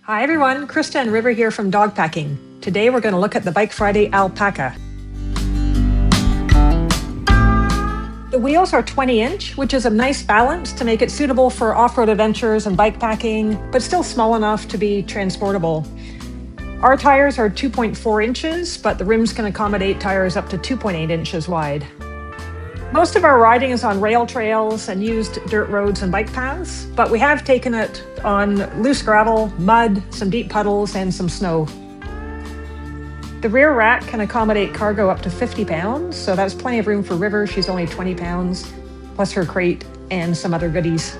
Hi everyone, Krista and River here from Dogpacking. Today we're going to look at the Bike Friday All-Packa. The wheels are 20-inch, which is a nice balance to make it suitable for off-road adventures and bike packing, but still small enough to be transportable. Our tires are 2.4 inches, but the rims can accommodate tires up to 2.8 inches wide. Most of our riding is on rail trails and used dirt roads and bike paths, but we have taken it on loose gravel, mud, some deep puddles, and some snow. The rear rack can accommodate cargo up to 50 pounds, so that's plenty of room for River. She's only 20 pounds, plus her crate and some other goodies.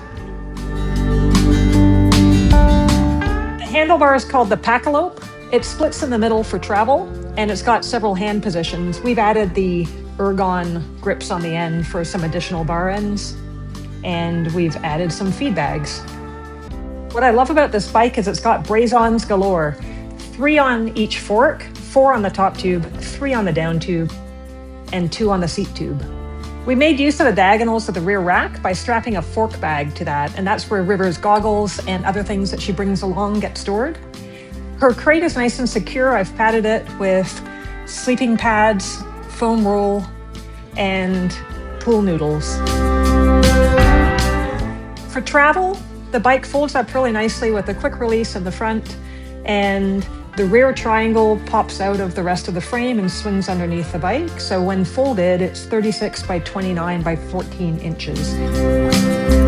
The handlebar is called the Packalope. It splits in the middle for travel, and it's got several hand positions. We've added the ergon grips on the end for some additional bar ends, and we've added some feed bags. What I love about this bike is it's got braze-ons galore. 3 on each fork, 4 on the top tube, 3 on the down tube, and 2 on the seat tube. We made use of the diagonals of the rear rack by strapping a fork bag to that, and that's where River's goggles and other things that she brings along get stored. Her crate is nice and secure. I've padded it with sleeping pads, foam roll, and pool noodles. For travel, the bike folds up really nicely with a quick release in the front, and the rear triangle pops out of the rest of the frame and swings underneath the bike. So when folded, it's 36 by 29 by 14 inches.